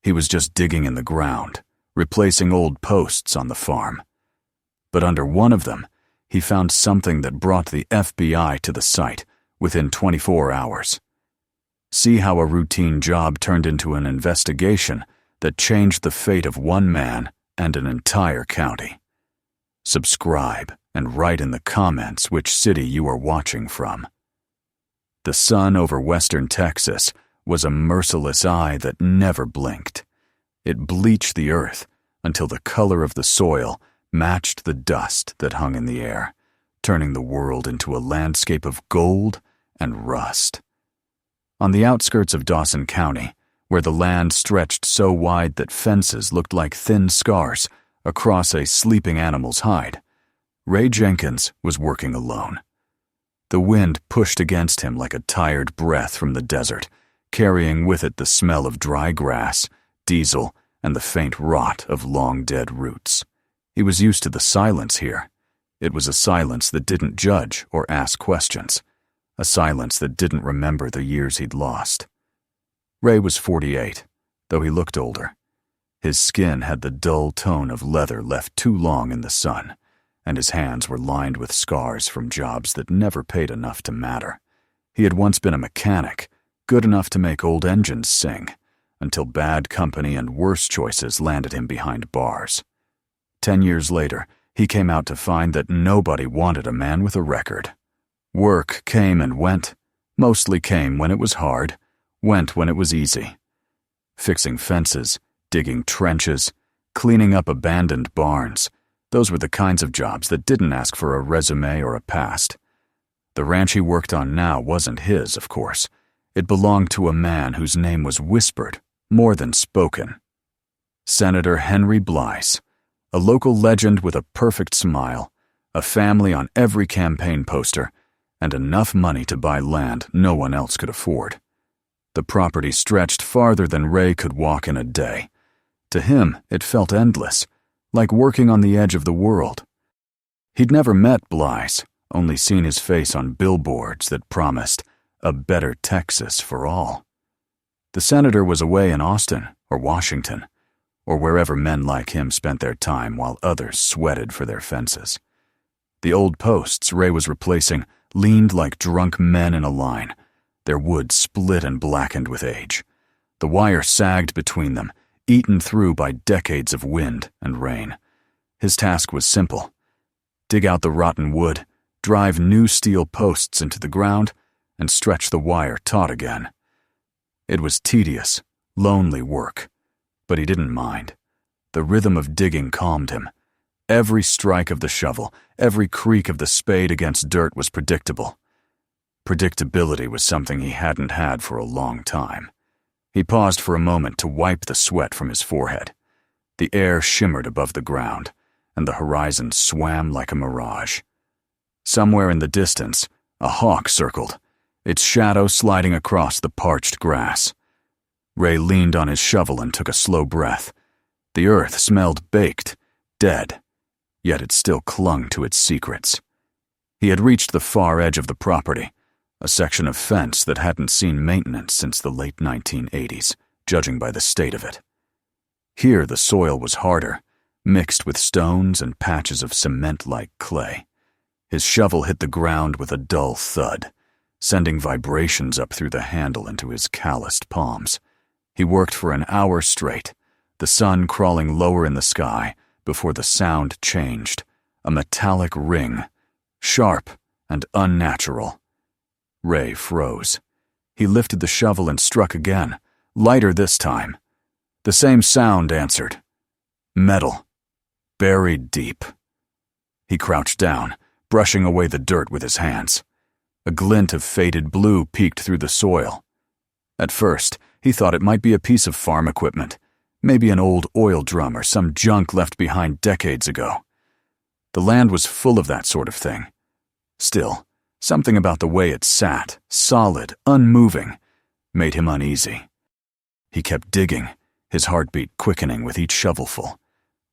He was just digging in the ground, replacing old posts on the farm. But under one of them, he found something that brought the FBI to the site within 24 hours. See how a routine job turned into an investigation that changed the fate of one man and an entire county. Subscribe and write in the comments which city you are watching from. The sun over western Texas was a merciless eye that never blinked. It bleached the earth until the color of the soil matched the dust that hung in the air, turning the world into a landscape of gold and rust. On the outskirts of Dawson County, where the land stretched so wide that fences looked like thin scars across a sleeping animal's hide, Ray Jenkins was working alone. The wind pushed against him like a tired breath from the desert, carrying with it the smell of dry grass, diesel, and the faint rot of long-dead roots. He was used to the silence here. It was a silence that didn't judge or ask questions, a silence that didn't remember the years he'd lost. Ray was 48, though he looked older. His skin had the dull tone of leather left too long in the sun, and his hands were lined with scars from jobs that never paid enough to matter. He had once been a mechanic, good enough to make old engines sing, until bad company and worse choices landed him behind bars. 10 years later, he came out to find that nobody wanted a man with a record. Work came and went, mostly came when it was hard, went when it was easy. Fixing fences, digging trenches, cleaning up abandoned barns, those were the kinds of jobs that didn't ask for a resume or a past. The ranch he worked on now wasn't his, of course. It belonged to a man whose name was whispered more than spoken. Senator Henry Blythe, a local legend with a perfect smile, a family on every campaign poster, and enough money to buy land no one else could afford. The property stretched farther than Ray could walk in a day. To him, it felt endless, like working on the edge of the world. He'd never met Blythe, only seen his face on billboards that promised a better Texas for all. The senator was away in Austin or Washington, or wherever men like him spent their time while others sweated for their fences. The old posts Ray was replacing leaned like drunk men in a line, their wood split and blackened with age. The wire sagged between them, eaten through by decades of wind and rain. His task was simple: dig out the rotten wood, drive new steel posts into the ground, and stretch the wire taut again. It was tedious, lonely work, but he didn't mind. The rhythm of digging calmed him. Every strike of the shovel, every creak of the spade against dirt was predictable. Predictability was something he hadn't had for a long time. He paused for a moment to wipe the sweat from his forehead. The air shimmered above the ground, and the horizon swam like a mirage. Somewhere in the distance, a hawk circled, its shadow sliding across the parched grass. Ray leaned on his shovel and took a slow breath. The earth smelled baked, dead, yet it still clung to its secrets. He had reached the far edge of the property, a section of fence that hadn't seen maintenance since the late 1980s, judging by the state of it. Here the soil was harder, mixed with stones and patches of cement-like clay. His shovel hit the ground with a dull thud, sending vibrations up through the handle into his calloused palms. He worked for an hour straight, the sun crawling lower in the sky before the sound changed, a metallic ring, sharp and unnatural. Ray froze. He lifted the shovel and struck again, lighter this time. The same sound answered. Metal, buried deep. He crouched down, brushing away the dirt with his hands. A glint of faded blue peeked through the soil. At first, he thought it might be a piece of farm equipment, maybe an old oil drum or some junk left behind decades ago. The land was full of that sort of thing. Still, something about the way it sat, solid, unmoving, made him uneasy. He kept digging, his heartbeat quickening with each shovelful.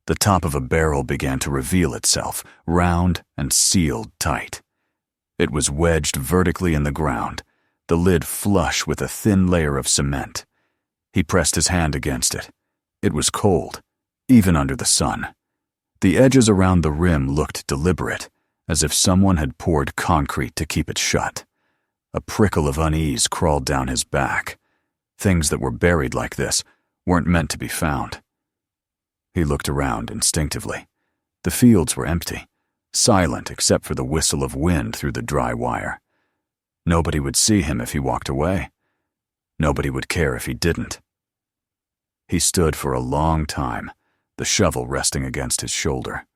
The top of a barrel began to reveal itself, round and sealed tight. It was wedged vertically in the ground, the lid flush with a thin layer of cement. He pressed his hand against it, It was cold, even under the sun. The edges around the rim looked deliberate, as if someone had poured concrete to keep it shut. A prickle of unease crawled down his back. Things that were buried like this weren't meant to be found. He looked around instinctively. The fields were empty, silent except for the whistle of wind through the dry wire. Nobody would see him if he walked away. Nobody would care if he didn't. He stood for a long time, the shovel resting against his shoulder.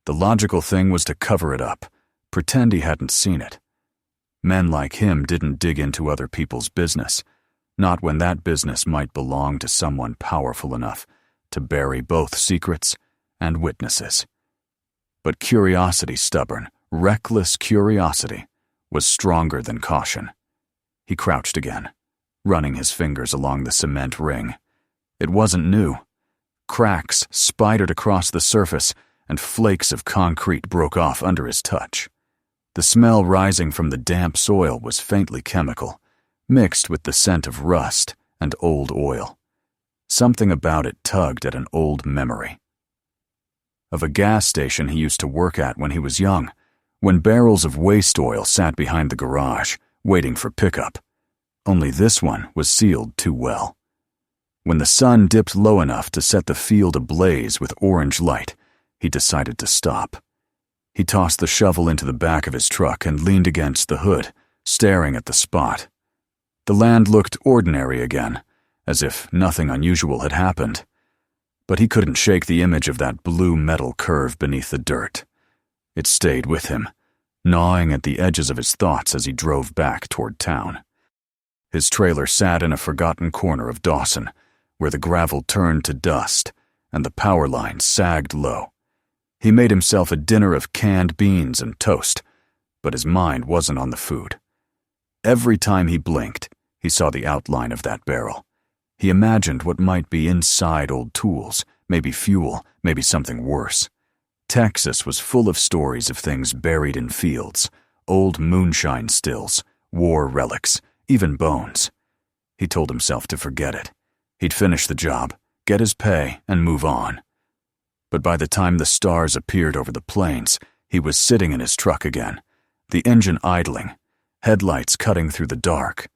The logical thing was to cover it up, pretend he hadn't seen it. Men like him didn't dig into other people's business, not when that business might belong to someone powerful enough to bury both secrets and witnesses. But curiosity, stubborn, reckless curiosity, was stronger than caution. He crouched again, running his fingers along the cement ring. It wasn't new. Cracks spidered across the surface, and flakes of concrete broke off under his touch. The smell rising from the damp soil was faintly chemical, mixed with the scent of rust and old oil. Something about it tugged at an old memory. Of a gas station he used to work at when he was young, when barrels of waste oil sat behind the garage, waiting for pickup. Only this one was sealed too well. When the sun dipped low enough to set the field ablaze with orange light, he decided to stop. He tossed the shovel into the back of his truck and leaned against the hood, staring at the spot. The land looked ordinary again, as if nothing unusual had happened. But he couldn't shake the image of that blue metal curve beneath the dirt. It stayed with him, gnawing at the edges of his thoughts as he drove back toward town. His trailer sat in a forgotten corner of Dawson, where the gravel turned to dust and the power lines sagged low. He made himself a dinner of canned beans and toast, but his mind wasn't on the food. Every time he blinked, he saw the outline of that barrel. He imagined what might be inside old tools, maybe fuel, maybe something worse. Texas was full of stories of things buried in fields, old moonshine stills, war relics, even bones. He told himself to forget it. He'd finish the job, get his pay, and move on. But by the time the stars appeared over the plains, he was sitting in his truck again, the engine idling, headlights cutting through the dark.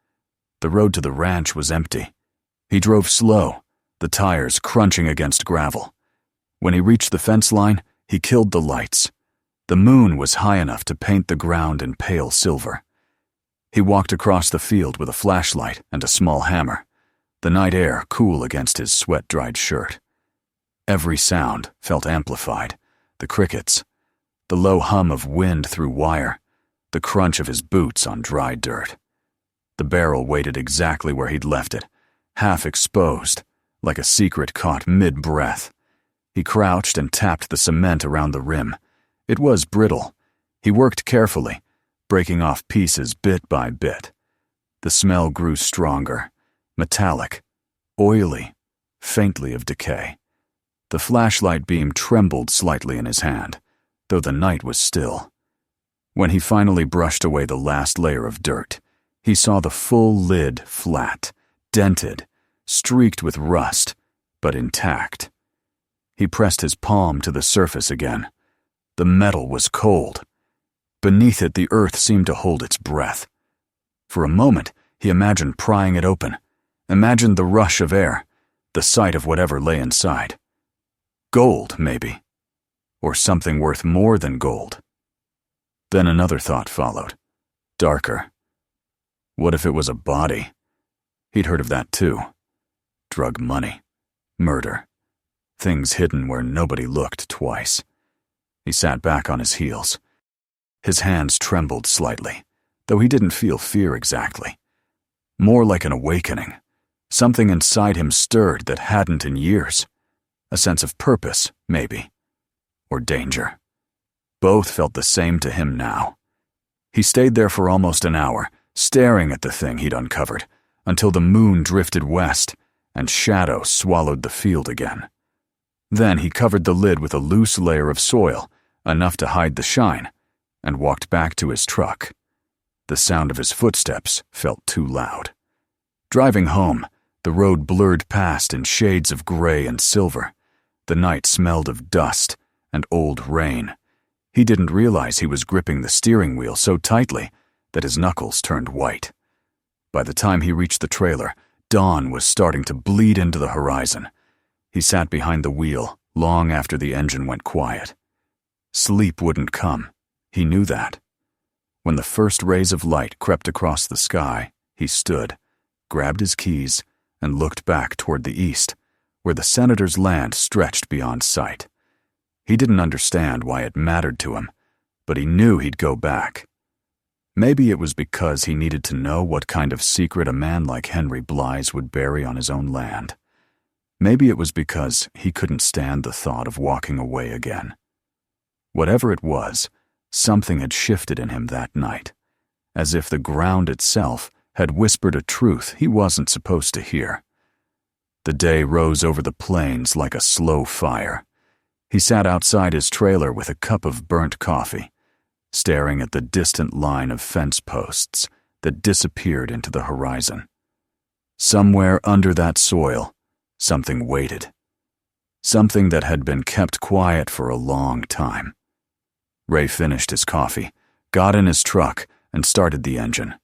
The road to the ranch was empty. He drove slow, the tires crunching against gravel. When he reached the fence line, he killed the lights. The moon was high enough to paint the ground in pale silver. He walked across the field with a flashlight and a small hammer, the night air cool against his sweat-dried shirt. Every sound felt amplified, the crickets, the low hum of wind through wire, the crunch of his boots on dry dirt. The barrel waited exactly where he'd left it, half exposed, like a secret caught mid-breath. He crouched and tapped the cement around the rim. It was brittle. He worked carefully, breaking off pieces bit by bit. The smell grew stronger, metallic, oily, faintly of decay. The flashlight beam trembled slightly in his hand, though the night was still. When he finally brushed away the last layer of dirt, he saw the full lid flat, dented, streaked with rust, but intact. He pressed his palm to the surface again. The metal was cold. Beneath it, the earth seemed to hold its breath. For a moment, he imagined prying it open, imagined the rush of air, the sight of whatever lay inside. Gold, maybe. Or something worth more than gold. Then another thought followed, darker. What if it was a body? He'd heard of that too. Drug money, murder, things hidden where nobody looked twice. He sat back on his heels. His hands trembled slightly, though he didn't feel fear exactly. More like an awakening. Something inside him stirred that hadn't in years. A sense of purpose, maybe. Or danger. Both felt the same to him now. He stayed there for almost an hour, staring at the thing he'd uncovered, until the moon drifted west and shadow swallowed the field again. Then he covered the lid with a loose layer of soil, enough to hide the shine, and walked back to his truck. The sound of his footsteps felt too loud. Driving home, the The road blurred past in shades of gray and silver. The night smelled of dust and old rain. He didn't realize he was gripping the steering wheel so tightly that his knuckles turned white. By the time he reached the trailer, dawn was starting to bleed into the horizon. He sat behind the wheel long after the engine went quiet. Sleep wouldn't come. He knew that. When the first rays of light crept across the sky, he stood, grabbed his keys, and looked back toward the east, where the senator's land stretched beyond sight. He didn't understand why it mattered to him, but he knew he'd go back. Maybe it was because he needed to know what kind of secret a man like Henry Blythe would bury on his own land. Maybe it was because he couldn't stand the thought of walking away again. Whatever it was, something had shifted in him that night, as if the ground itself had whispered a truth he wasn't supposed to hear. The day rose over the plains like a slow fire. He sat outside his trailer with a cup of burnt coffee, staring at the distant line of fence posts that disappeared into the horizon. Somewhere under that soil, something waited. Something that had been kept quiet for a long time. Ray finished his coffee, got in his truck, and started the engine.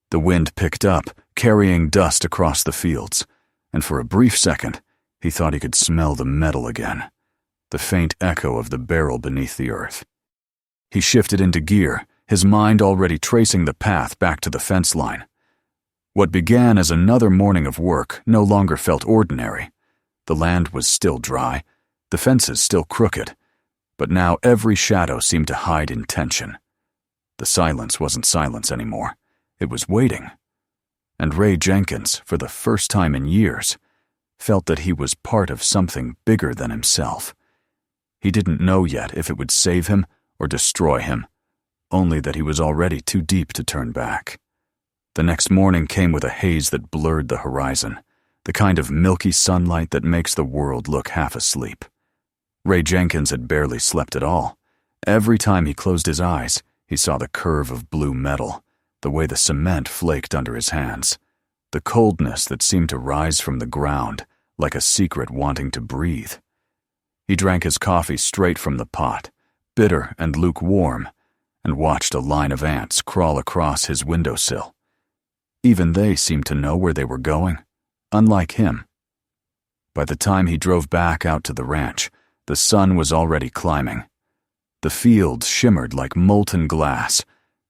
The wind picked up, carrying dust across the fields, and for a brief second, he thought he could smell the metal again, the faint echo of the barrel beneath the earth. He shifted into gear, his mind already tracing the path back to the fence line. What began as another morning of work no longer felt ordinary. The land was still dry, the fences still crooked, but now every shadow seemed to hide intention. The silence wasn't silence anymore. It was waiting. And Ray Jenkins, for the first time in years, felt that he was part of something bigger than himself. He didn't know yet if it would save him or destroy him, only that he was already too deep to turn back. The next morning came with a haze that blurred the horizon, the kind of milky sunlight that makes the world look half asleep. Ray Jenkins had barely slept at all. Every time he closed his eyes, he saw the curve of blue metal, the way the cement flaked under his hands, the coldness that seemed to rise from the ground like a secret wanting to breathe. He drank his coffee straight from the pot, bitter and lukewarm, and watched a line of ants crawl across his windowsill. Even they seemed to know where they were going, unlike him. By the time he drove back out to the ranch, the sun was already climbing. The fields shimmered like molten glass,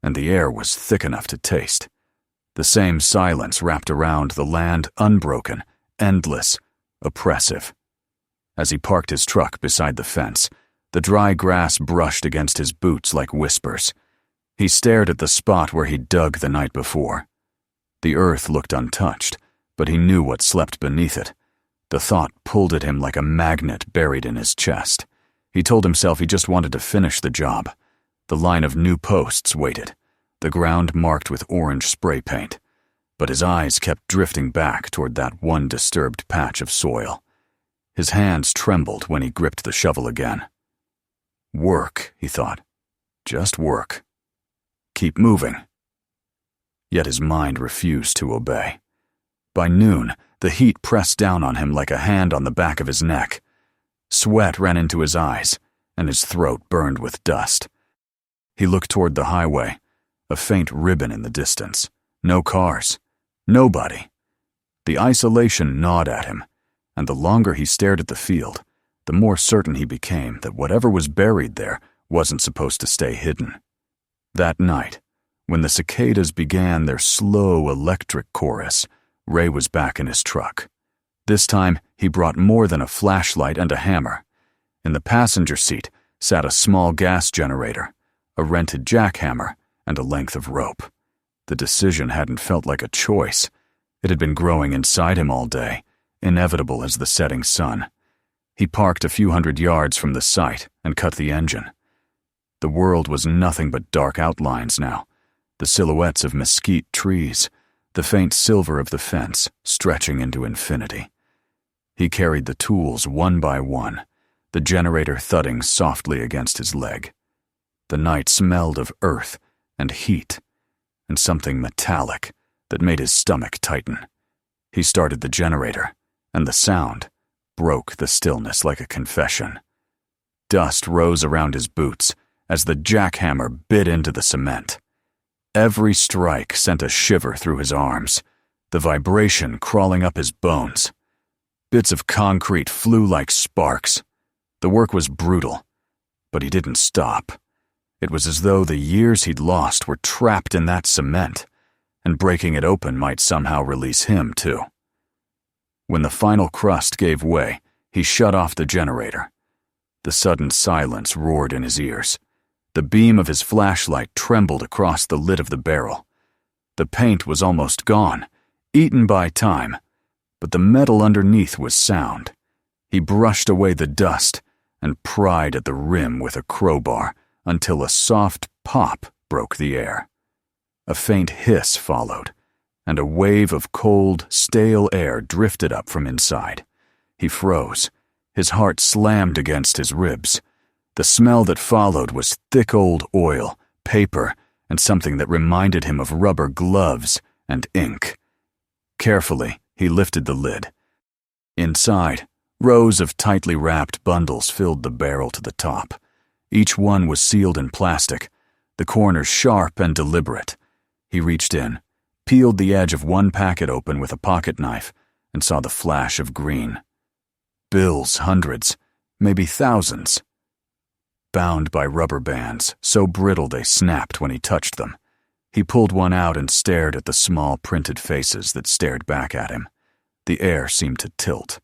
and the air was thick enough to taste. The same silence wrapped around the land, unbroken, endless, oppressive. As he parked his truck beside the fence, the dry grass brushed against his boots like whispers. He stared at the spot where he'd dug the night before. The earth looked untouched, but he knew what slept beneath it. The thought pulled at him like a magnet buried in his chest. He told himself he just wanted to finish the job. The line of new posts waited, the ground marked with orange spray paint, but his eyes kept drifting back toward that one disturbed patch of soil. His hands trembled when he gripped the shovel again. Work, he thought. Just work. Keep moving. Yet his mind refused to obey. By noon, the heat pressed down on him like a hand on the back of his neck. Sweat ran into his eyes, and his throat burned with dust. He looked toward the highway, a faint ribbon in the distance. No cars. Nobody. The isolation gnawed at him, and the longer he stared at the field, the more certain he became that whatever was buried there wasn't supposed to stay hidden. That night, when the cicadas began their slow electric chorus, Ray was back in his truck. This time, he brought more than a flashlight and a hammer. In the passenger seat sat a small gas generator, a rented jackhammer, and a length of rope. The decision hadn't felt like a choice. It had been growing inside him all day, inevitable as the setting sun. He parked a few hundred yards from the site and cut the engine. The world was nothing but dark outlines now, the silhouettes of mesquite trees, the faint silver of the fence stretching into infinity. He carried the tools one by one, the generator thudding softly against his leg. The night smelled of earth and heat, and something metallic that made his stomach tighten. He started the generator, and the sound broke the stillness like a confession. Dust rose around his boots as the jackhammer bit into the cement. Every strike sent a shiver through his arms, the vibration crawling up his bones. Bits of concrete flew like sparks. The work was brutal, but he didn't stop. It was as though the years he'd lost were trapped in that cement, and breaking it open might somehow release him, too. When the final crust gave way, he shut off the generator. The sudden silence roared in his ears. The beam of his flashlight trembled across the lid of the barrel. The paint was almost gone, eaten by time, but the metal underneath was sound. He brushed away the dust and pried at the rim with a crowbar until a soft pop broke the air. A faint hiss followed, and a wave of cold, stale air drifted up from inside. He froze. His heart slammed against his ribs. The smell that followed was thick old oil, paper, and something that reminded him of rubber gloves and ink. Carefully, he lifted the lid. Inside, rows of tightly wrapped bundles filled the barrel to the top. Each one was sealed in plastic, the corners sharp and deliberate. He reached in, peeled the edge of one packet open with a pocket knife, and saw the flash of green. Bills, hundreds, maybe thousands. Bound by rubber bands, so brittle they snapped when he touched them. He pulled one out and stared at the small printed faces that stared back at him. The air seemed to tilt.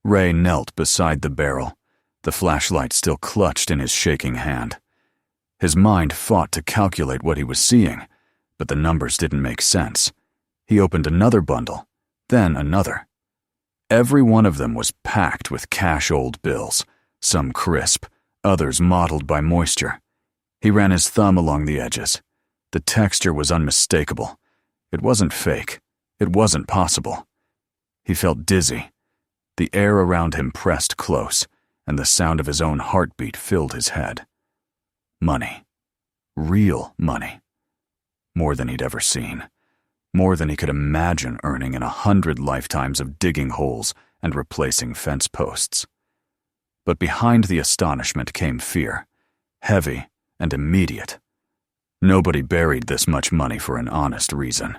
Ray knelt beside the barrel, the flashlight still clutched in his shaking hand. His mind fought to calculate what he was seeing, but the numbers didn't make sense. He opened another bundle, then another. Every one of them was packed with cash-old bills, some crisp, others mottled by moisture. He ran his thumb along the edges. The texture was unmistakable. It wasn't fake. It wasn't possible. He felt dizzy. The air around him pressed close, and the sound of his own heartbeat filled his head. Money. Real money. More than he'd ever seen. More than he could imagine earning in 100 lifetimes of digging holes and replacing fence posts. But behind the astonishment came fear, heavy and immediate. Nobody buried this much money for an honest reason.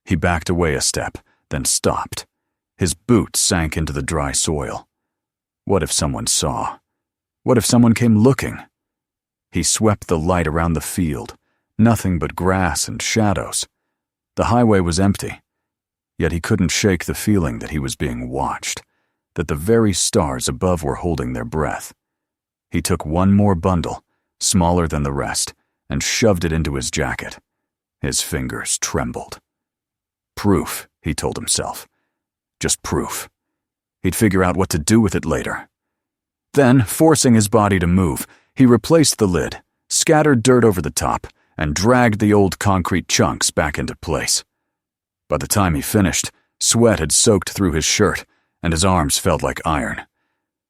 He backed away a step, then stopped. His boots sank into the dry soil. What if someone saw? What if someone came looking? He swept the light around the field, nothing but grass and shadows. The highway was empty, yet he couldn't shake the feeling that he was being watched, that the very stars above were holding their breath. He took one more bundle, smaller than the rest, and shoved it into his jacket. His fingers trembled. Proof, he told himself. Just proof. He'd figure out what to do with it later. Then, forcing his body to move, he replaced the lid, scattered dirt over the top, and dragged the old concrete chunks back into place. By the time he finished, sweat had soaked through his shirt, and his arms felt like iron.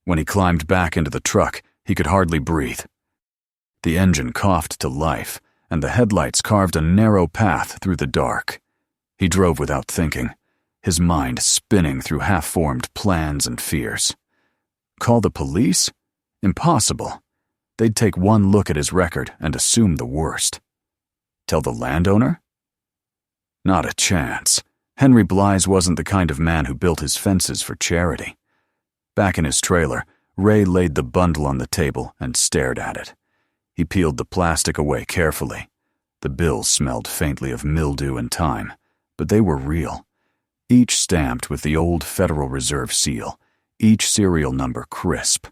When he climbed back into the truck, he could hardly breathe. The engine coughed to life, and the headlights carved a narrow path through the dark. He drove without thinking, his mind spinning through half-formed plans and fears. Call the police? Impossible. They'd take one look at his record and assume the worst. Tell the landowner? Not a chance. Henry Blythe wasn't the kind of man who built his fences for charity. Back in his trailer, Ray laid the bundle on the table and stared at it. He peeled the plastic away carefully. The bills smelled faintly of mildew and time, but they were real. Each stamped with the old Federal Reserve seal, each serial number crisp.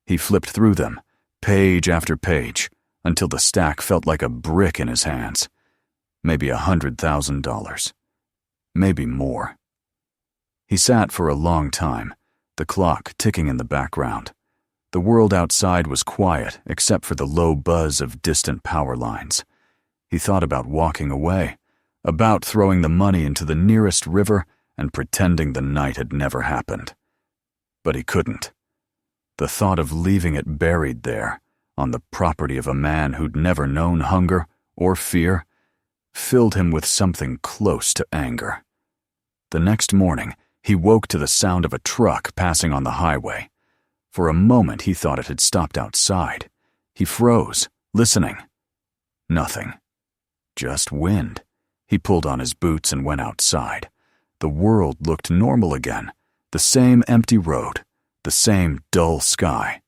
He flipped through them, page after page, until the stack felt like a brick in his hands. Maybe $100,000. Maybe more. He sat for a long time, the clock ticking in the background. The world outside was quiet except for the low buzz of distant power lines. He thought about walking away, about throwing the money into the nearest river and pretending the night had never happened. But he couldn't. The thought of leaving it buried there, on the property of a man who'd never known hunger or fear, filled him with something close to anger. The next morning, he woke to the sound of a truck passing on the highway. For a moment, he thought it had stopped outside. He froze, listening. Nothing. Just wind. He pulled on his boots and went outside. The world looked normal again. The same empty road, the same dull sky.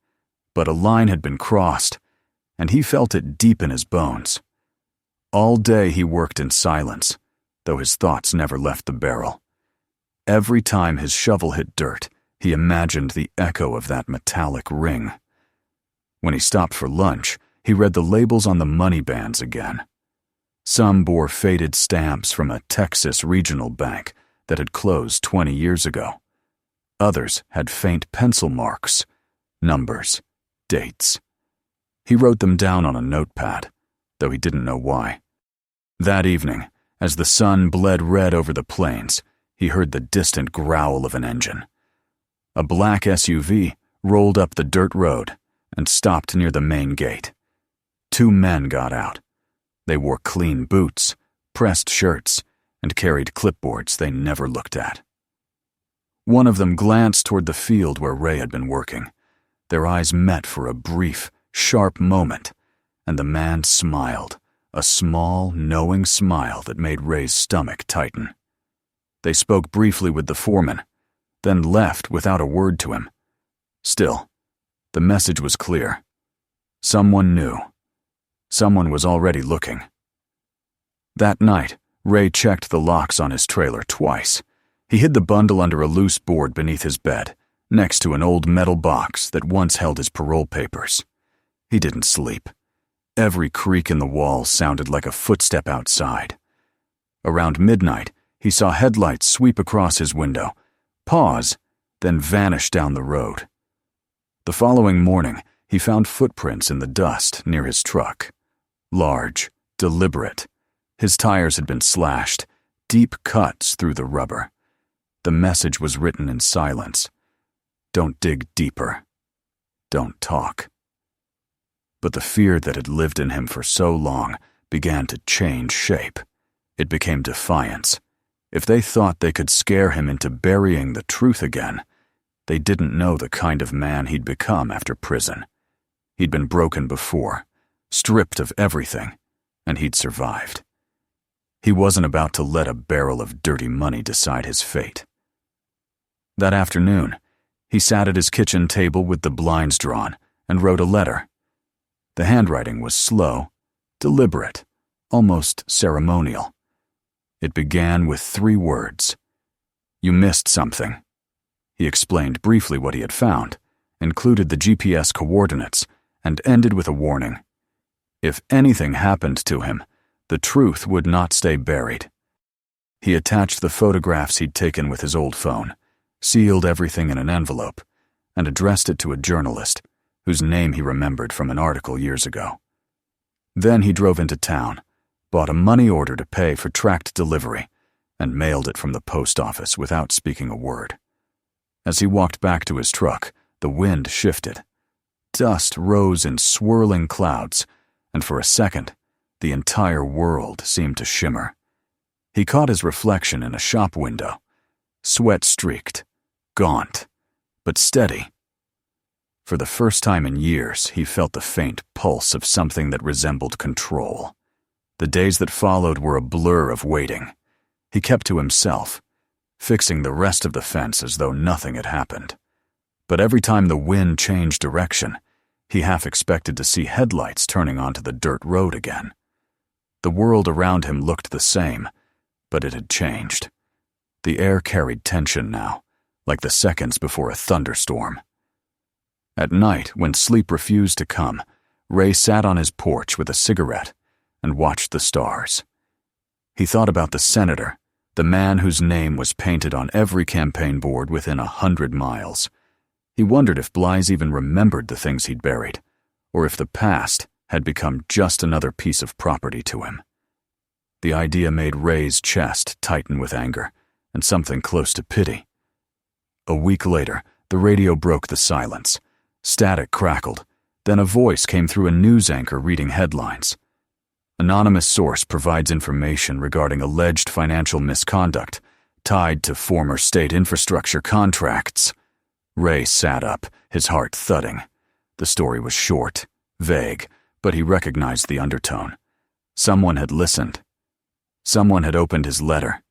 But a line had been crossed, and he felt it deep in his bones. All day he worked in silence, though his thoughts never left the barrel. Every time his shovel hit dirt, he imagined the echo of that metallic ring. When he stopped for lunch, he read the labels on the money bands again. Some bore faded stamps from a Texas regional bank that had closed 20 years ago. Others had faint pencil marks, numbers, dates. He wrote them down on a notepad, though he didn't know why. That evening, as the sun bled red over the plains, he heard the distant growl of an engine. A black SUV rolled up the dirt road and stopped near the main gate. 2 men got out. They wore clean boots, pressed shirts, and carried clipboards they never looked at. One of them glanced toward the field where Ray had been working. Their eyes met for a brief, sharp moment, and the man smiled, a small, knowing smile that made Ray's stomach tighten. They spoke briefly with the foreman, then left without a word to him. Still, the message was clear. Someone knew. Someone was already looking. That night, Ray checked the locks on his trailer twice. He hid the bundle under a loose board beneath his bed, next to an old metal box that once held his parole papers. He didn't sleep. Every creak in the wall sounded like a footstep outside. Around midnight, he saw headlights sweep across his window, pause, then vanish down the road. The following morning, he found footprints in the dust near his truck. Large, deliberate. His tires had been slashed, deep cuts through the rubber. The message was written in silence. Don't dig deeper. Don't talk. But the fear that had lived in him for so long began to change shape. It became defiance. If they thought they could scare him into burying the truth again, they didn't know the kind of man he'd become after prison. He'd been broken before, stripped of everything, and he'd survived. He wasn't about to let a barrel of dirty money decide his fate. That afternoon, he sat at his kitchen table with the blinds drawn and wrote a letter. The handwriting was slow, deliberate, almost ceremonial. It began with 3 words. You missed something. He explained briefly what he had found, included the GPS coordinates, and ended with a warning. If anything happened to him, the truth would not stay buried. He attached the photographs he'd taken with his old phone, sealed everything in an envelope, and addressed it to a journalist whose name he remembered from an article years ago. Then he drove into town, bought a money order to pay for tracked delivery, and mailed it from the post office without speaking a word. As he walked back to his truck, the wind shifted. Dust rose in swirling clouds, and for a second, the entire world seemed to shimmer. He caught his reflection in a shop window, sweat-streaked, gaunt, but steady. For the first time in years, he felt the faint pulse of something that resembled control. The days that followed were a blur of waiting. He kept to himself, fixing the rest of the fence as though nothing had happened. But every time the wind changed direction, he half expected to see headlights turning onto the dirt road again. The world around him looked the same, but it had changed. The air carried tension now, like the seconds before a thunderstorm. At night, when sleep refused to come, Ray sat on his porch with a cigarette and watched the stars. He thought about the senator, the man whose name was painted on every campaign board within 100 miles. He wondered if Blythe even remembered the things he'd buried, or if the past had become just another piece of property to him. The idea made Ray's chest tighten with anger and something close to pity. A week later, the radio broke the silence. Static crackled, then a voice came through a news anchor reading headlines. Anonymous source provides information regarding alleged financial misconduct. tied to former state infrastructure contracts. Ray sat up, his heart thudding. The story was short, vague, but he recognized the undertone. Someone had listened. Someone had opened his letter.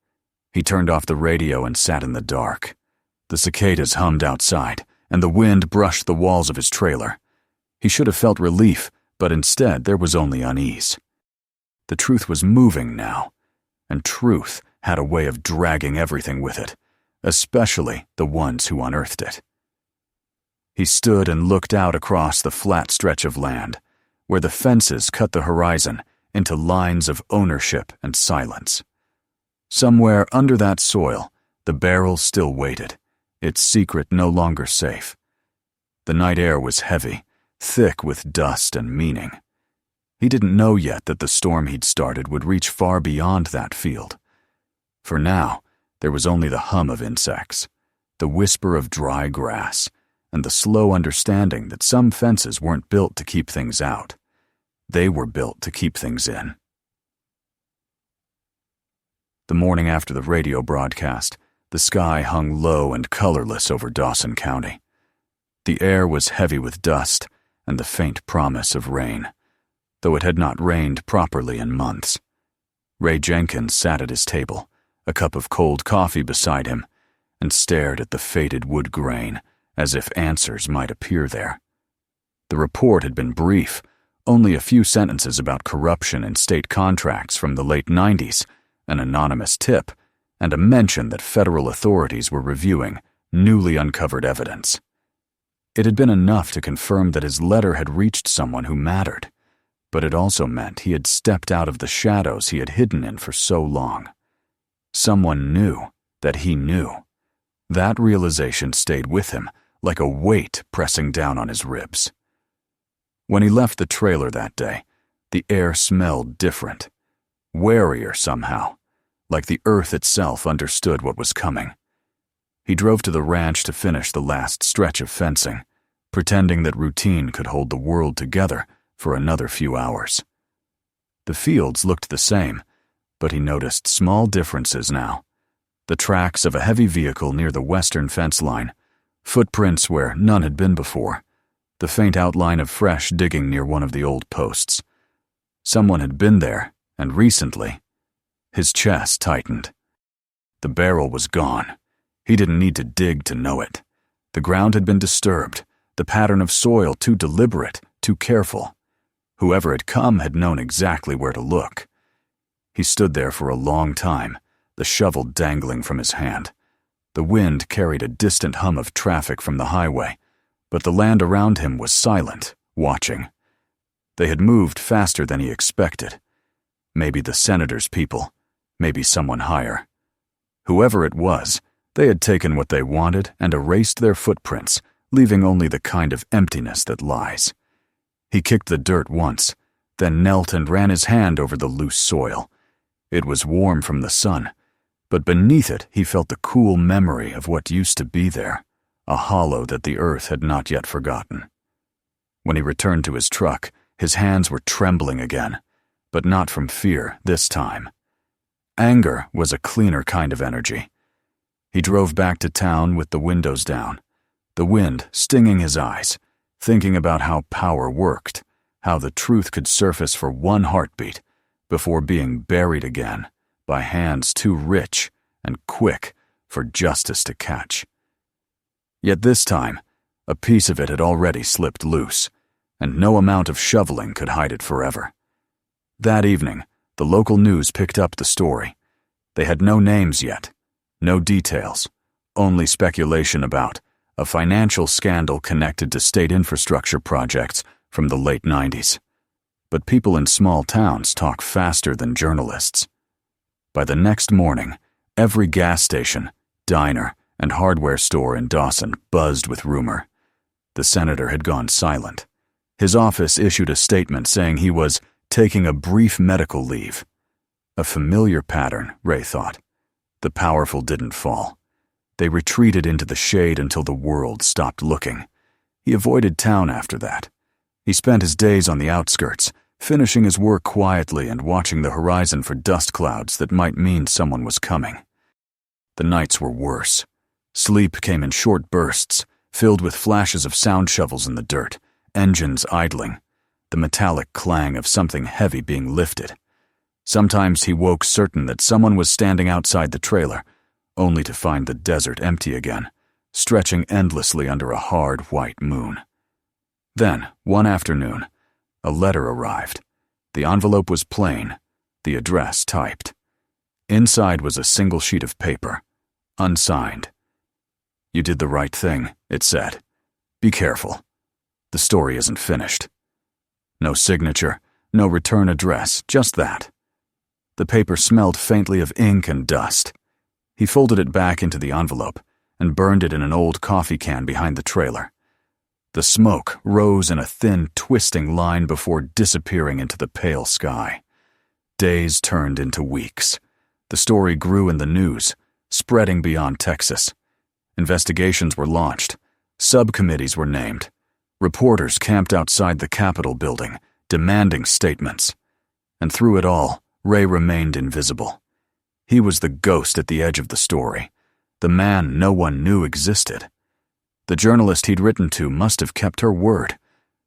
He turned off the radio and sat in the dark. The cicadas hummed outside, and the wind brushed the walls of his trailer. He should have felt relief, but instead there was only unease. The truth was moving now, and truth had a way of dragging everything with it, especially the ones who unearthed it. He stood and looked out across the flat stretch of land, where the fences cut the horizon into lines of ownership and silence. Somewhere under that soil, the barrel still waited, its secret no longer safe. The night air was heavy, thick with dust and meaning. He didn't know yet that the storm he'd started would reach far beyond that field. For now, there was only the hum of insects, the whisper of dry grass, and the slow understanding that some fences weren't built to keep things out. They were built to keep things in. The morning after the radio broadcast, the sky hung low and colorless over Dawson County. The air was heavy with dust and the faint promise of rain, though it had not rained properly in months. Ray Jenkins sat at his table, a cup of cold coffee beside him, and stared at the faded wood grain as if answers might appear there. The report had been brief, only a few sentences about corruption in state contracts from the late 90s, an anonymous tip, and a mention that federal authorities were reviewing newly uncovered evidence. It had been enough to confirm that his letter had reached someone who mattered, but it also meant he had stepped out of the shadows he had hidden in for so long. Someone knew that he knew. That realization stayed with him, like a weight pressing down on his ribs. When he left the trailer that day, the air smelled different, warier somehow, like the earth itself understood what was coming. He drove to the ranch to finish the last stretch of fencing, pretending that routine could hold the world together for another few hours. The fields looked the same, but he noticed small differences now. The tracks of a heavy vehicle near the western fence line, footprints where none had been before, the faint outline of fresh digging near one of the old posts. Someone had been there, and recently. His chest tightened. The barrel was gone. He didn't need to dig to know it. The ground had been disturbed, the pattern of soil too deliberate, too careful. Whoever had come had known exactly where to look. He stood there for a long time, the shovel dangling from his hand. The wind carried a distant hum of traffic from the highway, but the land around him was silent, watching. They had moved faster than he expected. Maybe the senator's people, maybe someone higher. Whoever it was, they had taken what they wanted and erased their footprints, leaving only the kind of emptiness that lies. He kicked the dirt once, then knelt and ran his hand over the loose soil. It was warm from the sun, but beneath it he felt the cool memory of what used to be there, a hollow that the earth had not yet forgotten. When he returned to his truck, his hands were trembling again, but not from fear this time. Anger was a cleaner kind of energy. He drove back to town with the windows down, the wind stinging his eyes, thinking about how power worked, how the truth could surface for one heartbeat before being buried again by hands too rich and quick for justice to catch. Yet this time, a piece of it had already slipped loose, and no amount of shoveling could hide it forever. That evening, the local news picked up the story. They had no names yet, no details, only speculation about a financial scandal connected to state infrastructure projects from the late 90s. But people in small towns talk faster than journalists. By the next morning, every gas station, diner, and hardware store in Dawson buzzed with rumor. The senator had gone silent. His office issued a statement saying he was taking a brief medical leave. A familiar pattern, Ray thought. The powerful didn't fall. They retreated into the shade until the world stopped looking. He avoided town after that. He spent his days on the outskirts, finishing his work quietly and watching the horizon for dust clouds that might mean someone was coming. The nights were worse. Sleep came in short bursts, filled with flashes of sound shovels in the dirt, engines idling, the metallic clang of something heavy being lifted. Sometimes he woke certain that someone was standing outside the trailer, only to find the desert empty again, stretching endlessly under a hard white moon. Then, one afternoon, a letter arrived. The envelope was plain, the address typed. Inside was a single sheet of paper, unsigned. "You did the right thing," it said. "Be careful. The story isn't finished." No signature, no return address, just that. The paper smelled faintly of ink and dust. He folded it back into the envelope and burned it in an old coffee can behind the trailer. The smoke rose in a thin, twisting line before disappearing into the pale sky. Days turned into weeks. The story grew in the news, spreading beyond Texas. Investigations were launched. Subcommittees were named. Reporters camped outside the Capitol building, demanding statements. And through it all, Ray remained invisible. He was the ghost at the edge of the story, the man no one knew existed. The journalist he'd written to must have kept her word.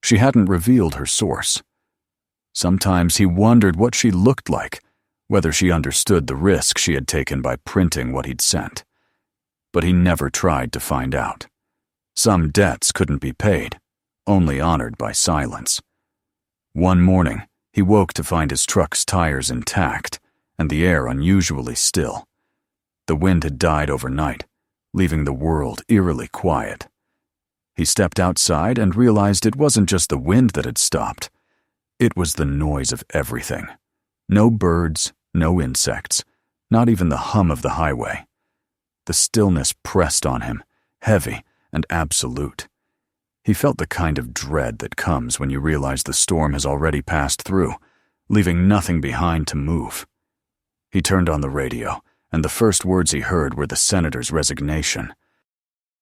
She hadn't revealed her source. Sometimes he wondered what she looked like, whether she understood the risk she had taken by printing what he'd sent. But he never tried to find out. Some debts couldn't be paid, only honored by silence. One morning, he woke to find his truck's tires intact and the air unusually still. The wind had died overnight, leaving the world eerily quiet. He stepped outside and realized it wasn't just the wind that had stopped. It was the noise of everything. No birds, no insects, not even the hum of the highway. The stillness pressed on him, heavy and absolute. He felt the kind of dread that comes when you realize the storm has already passed through, leaving nothing behind to move. He turned on the radio, and the first words he heard were the senator's resignation.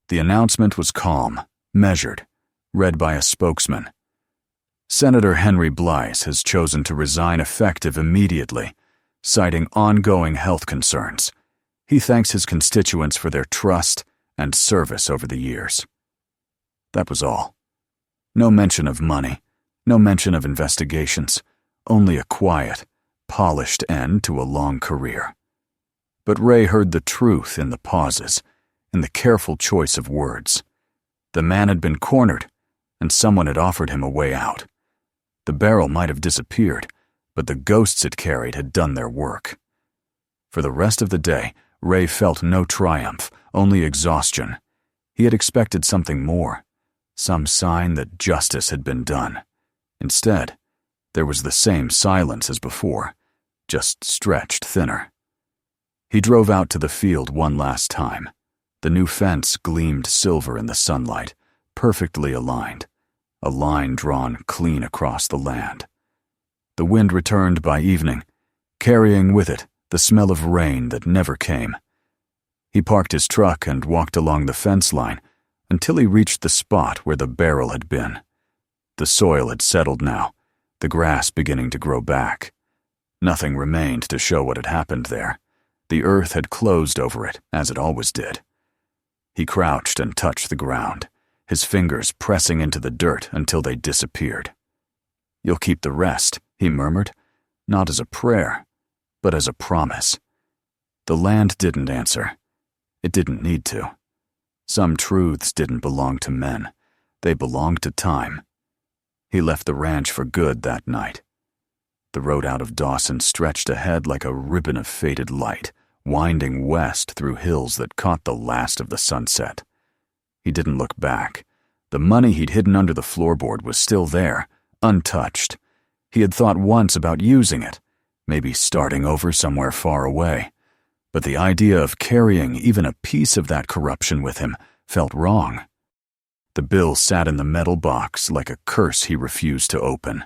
The announcement was calm, measured, read by a spokesman. Senator Henry Blythe has chosen to resign effective immediately, citing ongoing health concerns. He thanks his constituents for their trust and service over the years. That was all. No mention of money, no mention of investigations, only a quiet, polished end to a long career. But Ray heard the truth in the pauses, in the careful choice of words. The man had been cornered, and someone had offered him a way out. The barrel might have disappeared, but the ghosts it carried had done their work. For the rest of the day, Ray felt no triumph, only exhaustion. He had expected something more, some sign that justice had been done. Instead, there was the same silence as before, just stretched thinner. He drove out to the field one last time. The new fence gleamed silver in the sunlight, perfectly aligned, a line drawn clean across the land. The wind returned by evening, carrying with it the smell of rain that never came. He parked his truck and walked along the fence line until he reached the spot where the barrel had been. The soil had settled now, the grass beginning to grow back. Nothing remained to show what had happened there. The earth had closed over it, as it always did. He crouched and touched the ground, his fingers pressing into the dirt until they disappeared. "You'll keep the rest," he murmured, not as a prayer, but as a promise. The land didn't answer. It didn't need to. Some truths didn't belong to men. They belonged to time. He left the ranch for good that night. The road out of Dawson stretched ahead like a ribbon of faded light, winding west through hills that caught the last of the sunset. He didn't look back. The money he'd hidden under the floorboard was still there, untouched. He had thought once about using it, maybe starting over somewhere far away. But the idea of carrying even a piece of that corruption with him felt wrong. The bill sat in the metal box like a curse he refused to open.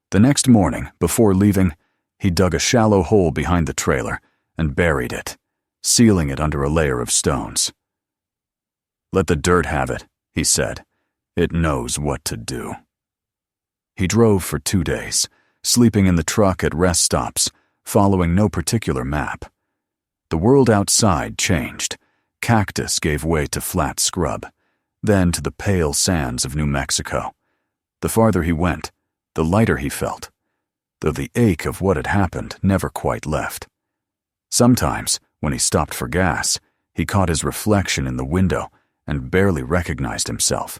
The next morning, before leaving, he dug a shallow hole behind the trailer and buried it, sealing it under a layer of stones. "Let the dirt have it," he said. "It knows what to do." He drove for 2 days, sleeping in the truck at rest stops, following no particular map. The world outside changed. Cactus gave way to flat scrub, then to the pale sands of New Mexico. The farther he went, the lighter he felt, though the ache of what had happened never quite left. Sometimes, when he stopped for gas, he caught his reflection in the window and barely recognized himself.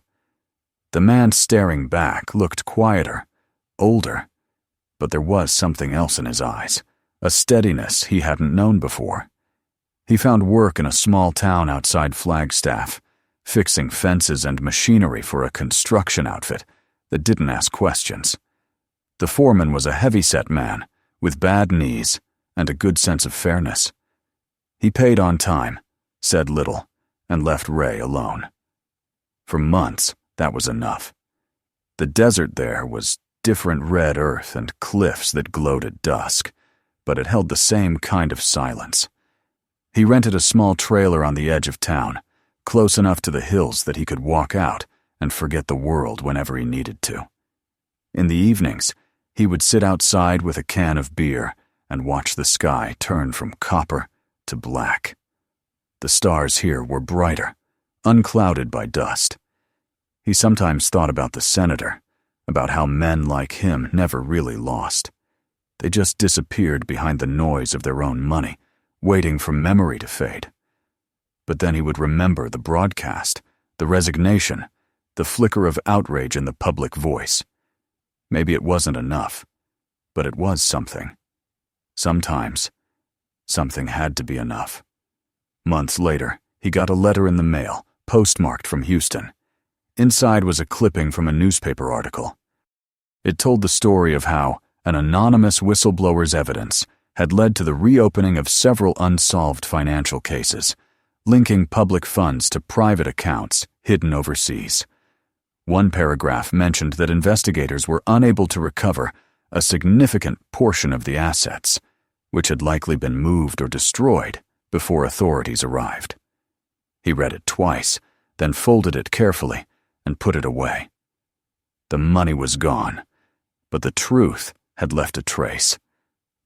The man staring back looked quieter, older, but there was something else in his eyes, a steadiness he hadn't known before. He found work in a small town outside Flagstaff, fixing fences and machinery for a construction outfit that didn't ask questions. The foreman was a heavy-set man with bad knees and a good sense of fairness. He paid on time, said little, and left Ray alone. For months, that was enough. The desert there was different red earth and cliffs that glowed at dusk, but it held the same kind of silence. He rented a small trailer on the edge of town, close enough to the hills that he could walk out and forget the world whenever he needed to. In the evenings, he would sit outside with a can of beer and watch the sky turn from copper to black. The stars here were brighter, unclouded by dust. He sometimes thought about the senator, about how men like him never really lost. They just disappeared behind the noise of their own money, waiting for memory to fade. But then he would remember the broadcast, the resignation, the flicker of outrage in the public voice. Maybe it wasn't enough, but it was something. Sometimes, something had to be enough. Months later, he got a letter in the mail, postmarked from Houston. Inside was a clipping from a newspaper article. It told the story of how an anonymous whistleblower's evidence had led to the reopening of several unsolved financial cases, linking public funds to private accounts hidden overseas. One paragraph mentioned that investigators were unable to recover a significant portion of the assets, which had likely been moved or destroyed before authorities arrived. He read it twice, then folded it carefully and put it away. The money was gone, but the truth had left a trace.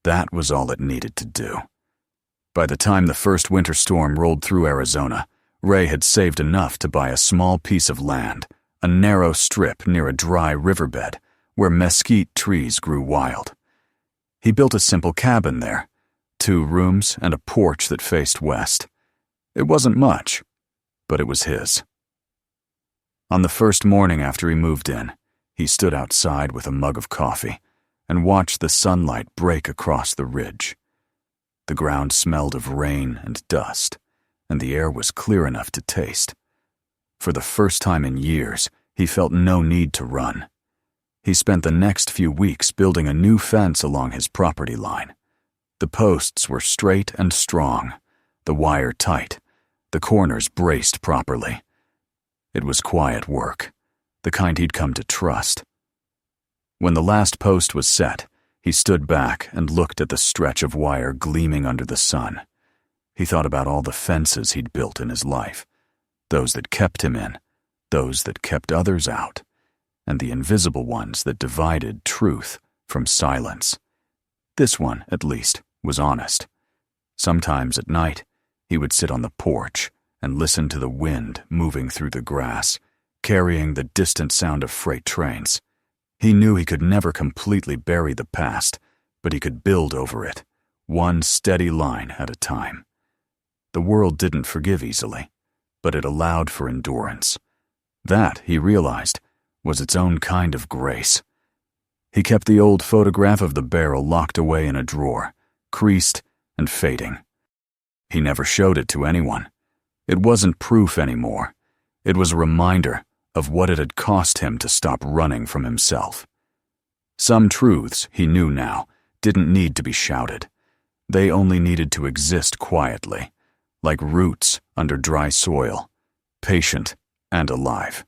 That was all it needed to do. By the time the first winter storm rolled through Arizona, Ray had saved enough to buy a small piece of land, a narrow strip near a dry riverbed where mesquite trees grew wild. He built a simple cabin there, 2 rooms and a porch that faced west. It wasn't much, but it was his. On the first morning after he moved in, he stood outside with a mug of coffee and watched the sunlight break across the ridge. The ground smelled of rain and dust, and the air was clear enough to taste. For the first time in years, he felt no need to run. He spent the next few weeks building a new fence along his property line. The posts were straight and strong, the wire tight, the corners braced properly. It was quiet work, the kind he'd come to trust. When the last post was set, he stood back and looked at the stretch of wire gleaming under the sun. He thought about all the fences he'd built in his life, those that kept him in, those that kept others out, and the invisible ones that divided truth from silence. This one, at least, was honest. Sometimes at night, he would sit on the porch and listen to the wind moving through the grass, carrying the distant sound of freight trains. He knew he could never completely bury the past, but he could build over it, one steady line at a time. The world didn't forgive easily, but it allowed for endurance. That, he realized, was its own kind of grace. He kept the old photograph of the barrel locked away in a drawer, creased and fading. He never showed it to anyone. It wasn't proof anymore. It was a reminder of what it had cost him to stop running from himself. Some truths, he knew now, didn't need to be shouted. They only needed to exist quietly, like roots under dry soil, patient and alive.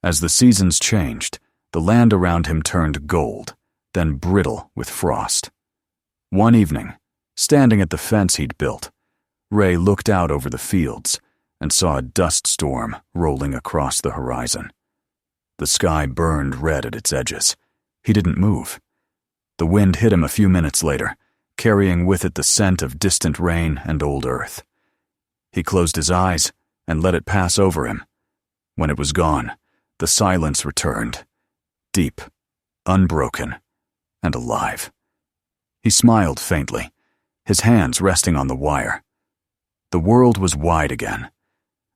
As the seasons changed, the land around him turned gold, then brittle with frost. One evening, standing at the fence he'd built, Ray looked out over the fields and saw a dust storm rolling across the horizon. The sky burned red at its edges. He didn't move. The wind hit him a few minutes later, carrying with it the scent of distant rain and old earth. He closed his eyes and let it pass over him. When it was gone, the silence returned, deep, unbroken, and alive. He smiled faintly, his hands resting on the wire. The world was wide again,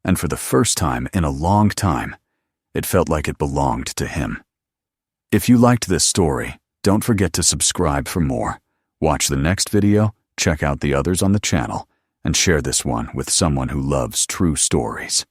and for the first time in a long time, it felt like it belonged to him. If you liked this story, don't forget to subscribe for more. Watch the next video, check out the others on the channel, and share this one with someone who loves true stories.